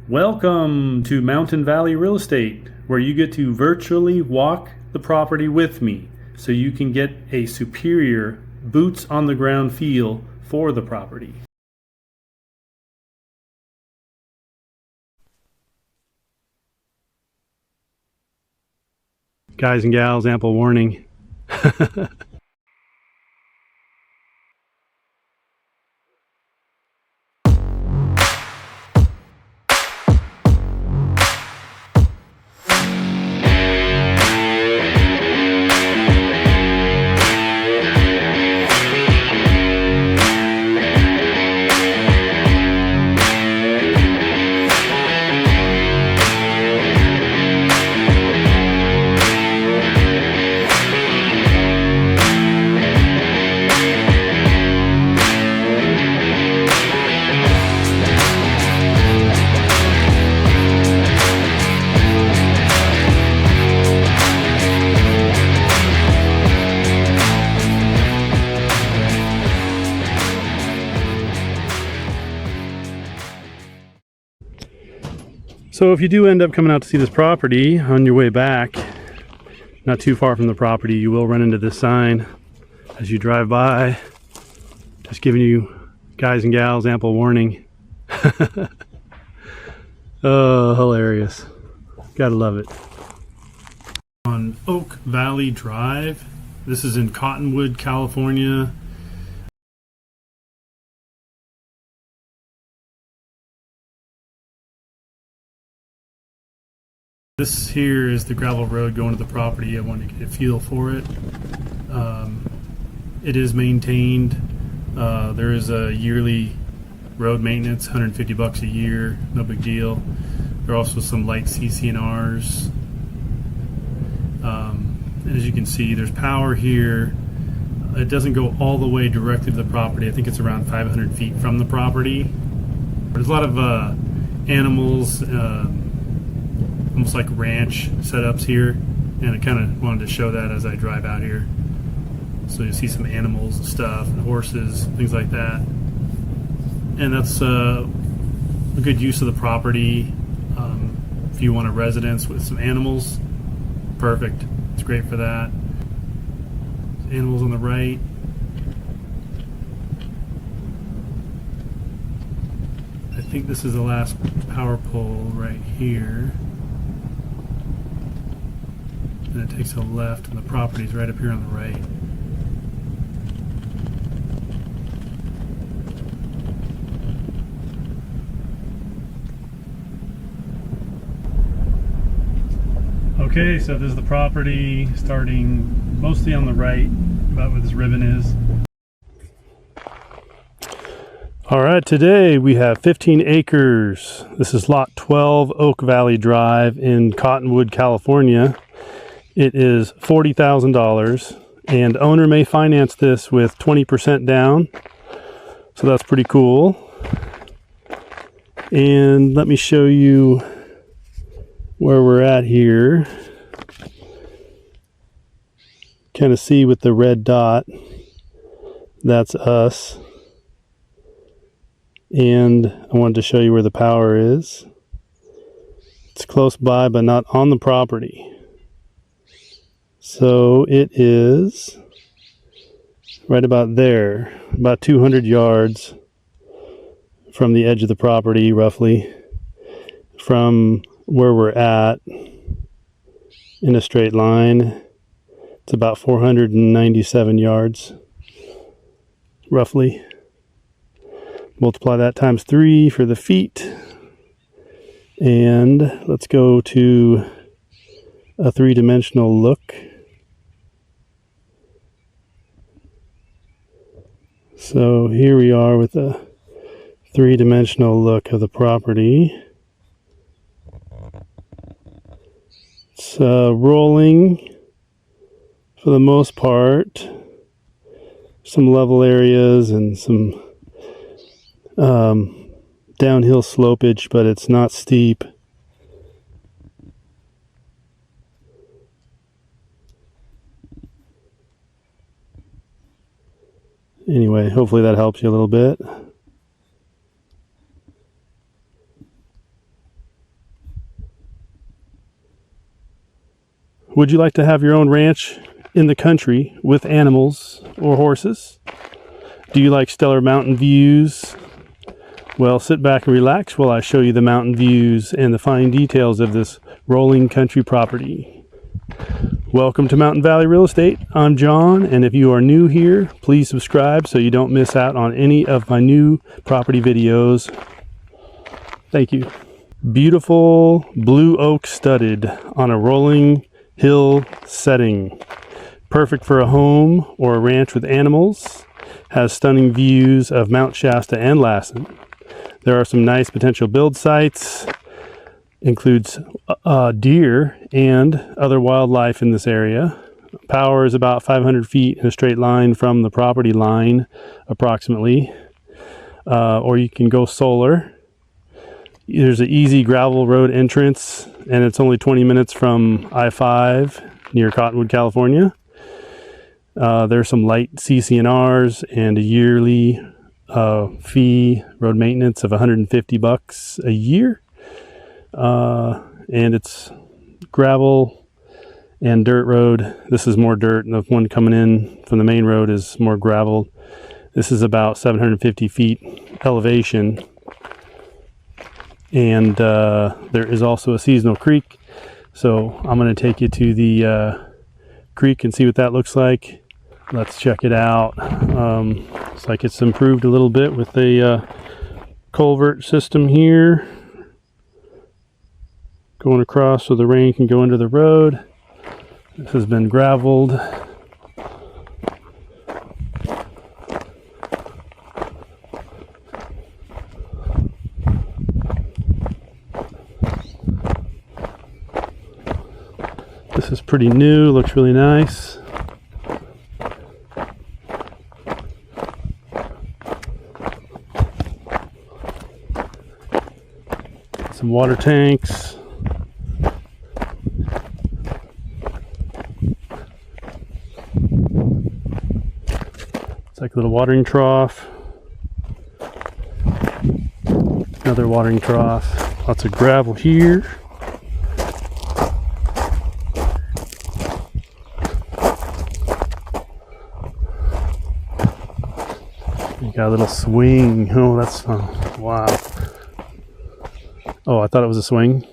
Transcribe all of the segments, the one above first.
Welcome to Mountain Valley Real Estate, where you get to virtually walk the property with me so you can get a superior boots on the ground feel for the property. Guys and gals, ample warning. So if you do end up coming out to see this property on your way back, not too far from the property, you will run into this sign as you drive by. Just giving you guys and gals ample warning. Oh, hilarious. Gotta love it. On Oak Valley Drive. This is in Cottonwood, California. This here is the gravel road going to the property. I wanted to get a feel for it. It is maintained. There is a yearly road maintenance, $150 a year, no big deal. There are also some light CCRS. And as you can see, there's power here. It doesn't go all the way directly to the property. I think it's around 500 feet from the property. There's a lot of animals, almost like ranch setups here, and I kind of wanted to show that as I drive out here. So you see some animals and stuff, and horses, things like that. And that's a good use of the property. If you want a residence with some animals, perfect. It's great for that. Animals on the right. I think this is the last power pole right here. And it takes a left, and the property's right up here on the right. Okay, so this is the property starting mostly on the right, about where this ribbon is. Alright, today we have 15 acres. This is lot 12, Oak Valley Drive in Cottonwood, California. It is $40,000, and owner may finance this with 20% down, so that's pretty cool. And let me show you where we're at here. Kind of see with the red dot, that's us. And I wanted to show you where the power is. It's close by, but not on the property. So it is right about there, about 200 yards from the edge of the property, roughly, from where we're at in a straight line. It's about 497 yards, roughly. Multiply that times 3 for the feet. And let's go to a three-dimensional look. So here we are with a three-dimensional look of the property. It's rolling for the most part. Some level areas and some downhill slopage, but it's not steep. Anyway, hopefully that helps you a little bit. Would you like to have your own ranch in the country with animals or horses? Do you like stellar mountain views? Well, sit back and relax while I show you the mountain views and the fine details of this rolling country property. Welcome to Mountain Valley Real Estate. I'm John, and if you are new here, please subscribe so you don't miss out on any of my new property videos. Thank you. Beautiful blue oak studded on a rolling hill setting. Perfect for a home or a ranch with animals. Has stunning views of Mount Shasta and Lassen. There are some nice potential build sites. Includes deer and other wildlife in this area. Power is about 500 feet in a straight line from the property line, approximately. Or you can go solar. There's an easy gravel road entrance, and it's only 20 minutes from I-5 near Cottonwood, California. There's some light CCNRs and a yearly fee road maintenance of $150 a year. And it's gravel and dirt road. This is more dirt, and the one coming in from the main road is more gravel. This is about 750 feet elevation. And there is also a seasonal creek. So I'm going to take you to the creek and see what that looks like. Let's check it out. Looks like it's improved a little bit with the culvert system here. Going across so the rain can go into the road. This has been graveled. This is pretty new, looks really nice. Some water tanks. It's like a little watering trough. Another watering trough. Lots of gravel here. You got a little swing. Oh, that's fun. Wow. Oh, I thought it was a swing.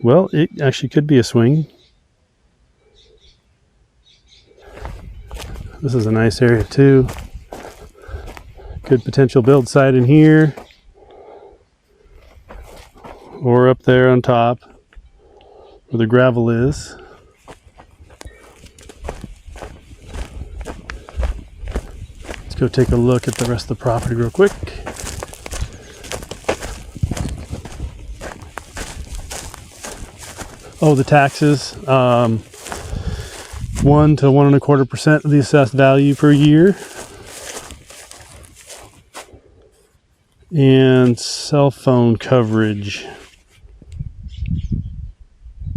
Well, it actually could be a swing. This is a nice area too. Good potential build site in here. Or up there on top where the gravel is. Let's go take a look at the rest of the property real quick. Oh, the taxes, 1 to 1.25% of the assessed value per year. And cell phone coverage.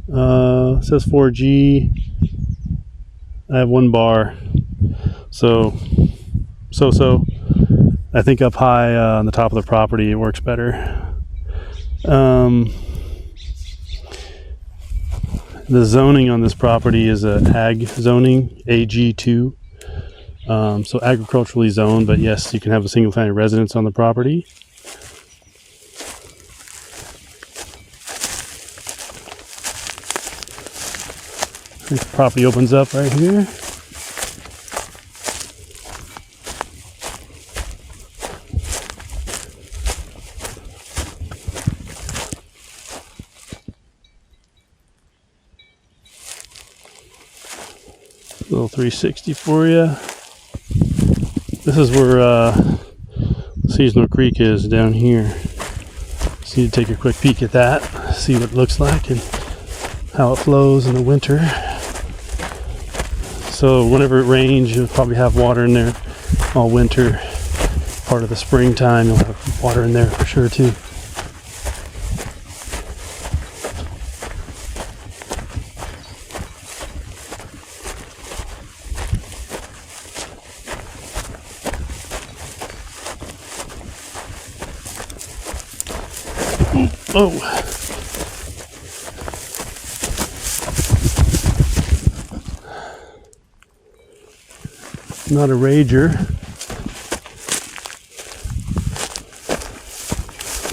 It says 4G. I have 1 bar. So. I think up high on the top of the property it works better. The zoning on this property is a ag zoning, AG2. So agriculturally zoned, but yes, you can have a single family residence on the property. The property opens up right here. Little 360 for you. This is where Seasonal Creek is down here. Just need to take a quick peek at that, see what it looks like and how it flows in the winter. So whenever it rains, you'll probably have water in there all winter. Part of the springtime, you'll have water in there for sure too. Oh. Not a rager.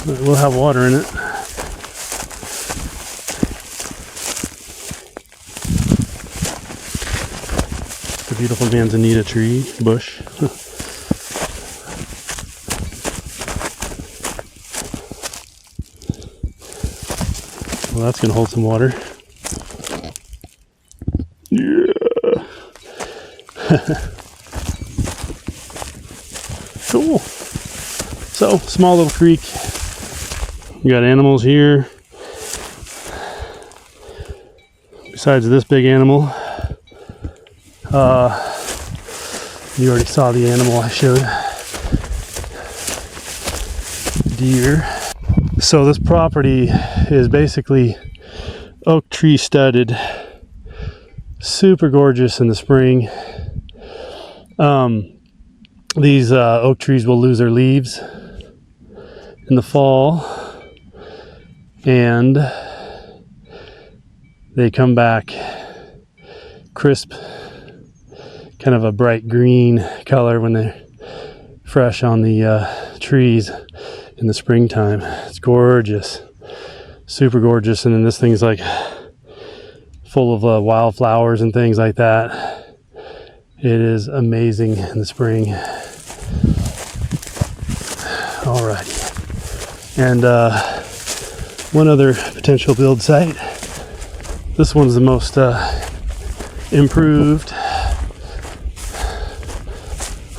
But we'll have water in it. It's a beautiful manzanita tree, bush. Well, that's going to hold some water. Yeah. Cool. So, small little creek. You got animals here. Besides this big animal. You already saw the animal I showed. Deer. So this property is basically oak tree studded. Super gorgeous in the spring. These oak trees will lose their leaves in the fall, and they come back crisp, kind of a bright green color when they're fresh on the trees in the springtime. It's gorgeous, super gorgeous. And then this thing's like full of wildflowers and things like that. It is amazing in the spring. Alrighty. And one other potential build site. This one's the most improved.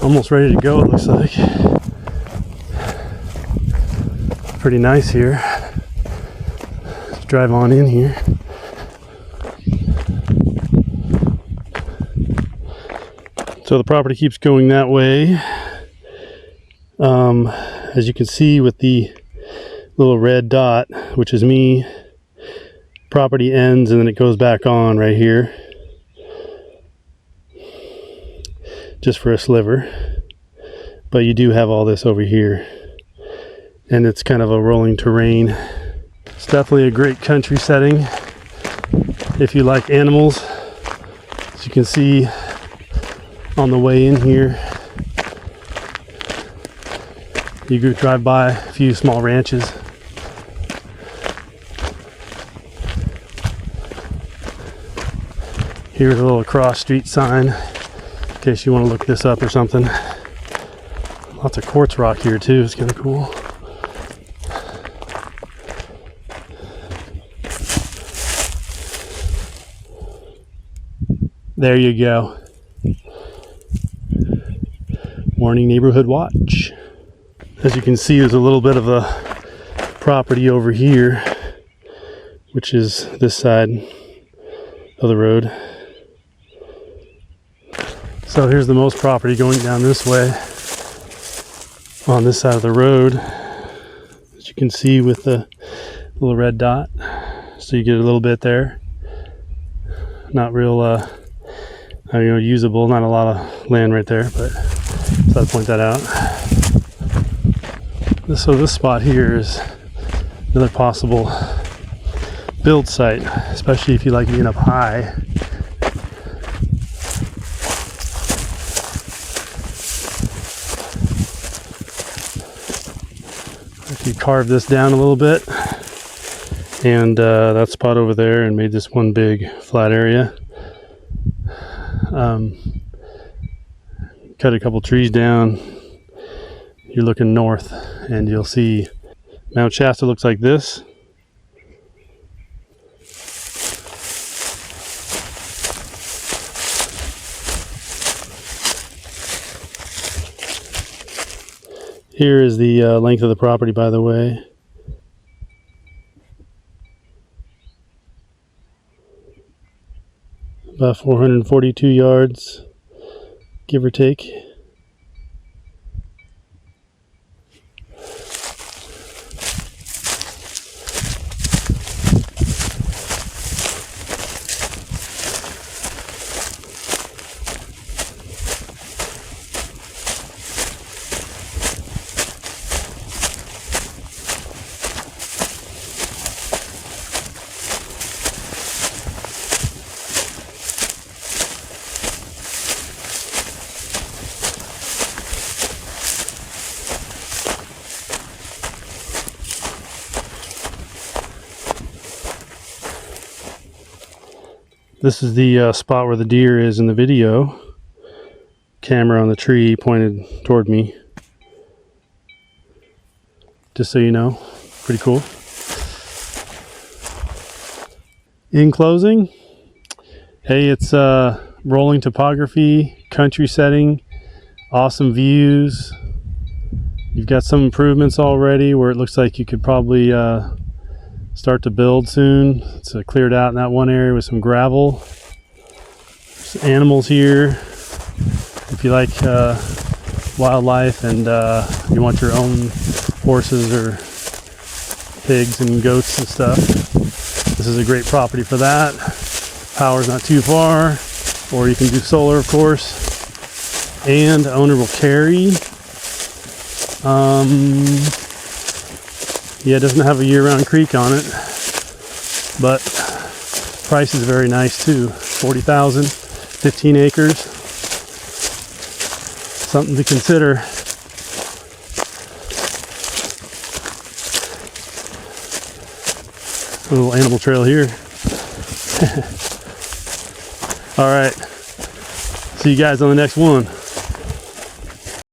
Almost ready to go, it looks like. Pretty nice here. Let's drive on in here. So the property keeps going that way. As you can see with the little red dot, which is me, property ends and then it goes back on right here. Just for a sliver. But you do have all this over here. And it's kind of a rolling terrain. It's definitely a great country setting if you like animals. As you can see on the way in here, you could drive by a few small ranches. Here's a little cross street sign in case you want to look this up or something. Lots of quartz rock here too, it's kind of cool. There you go. Morning neighborhood watch. As you can see, there's a little bit of a property over here, which is this side of the road. So here's the most property going down this way on this side of the road, as you can see with the little red dot. So you get a little bit there. Not real usable, not a lot of land right there, but thought I'd point that out. So this spot here is another possible build site, especially if you like being up high. If you carve this down a little bit, and that spot over there, and made this one big flat area. Cut a couple trees down, you're looking north and you'll see Mount Shasta looks like this. Here is the length of the property, by the way. About 442 yards, give or take. This is the spot where the deer is in the video. Camera on the tree pointed toward me. Just so you know, pretty cool. In closing, hey, it's rolling topography, country setting, awesome views. You've got some improvements already where it looks like you could probably start to build soon. It's cleared out in that one area with some gravel. There's animals here. If you like wildlife and you want your own horses or pigs and goats and stuff, this is a great property for that. Power's not too far, or you can do solar, of course. And the owner will carry. Yeah, it doesn't have a year-round creek on it, but price is very nice too. $40,000, 15 acres. Something to consider. A little animal trail here. All right. See you guys on the next one.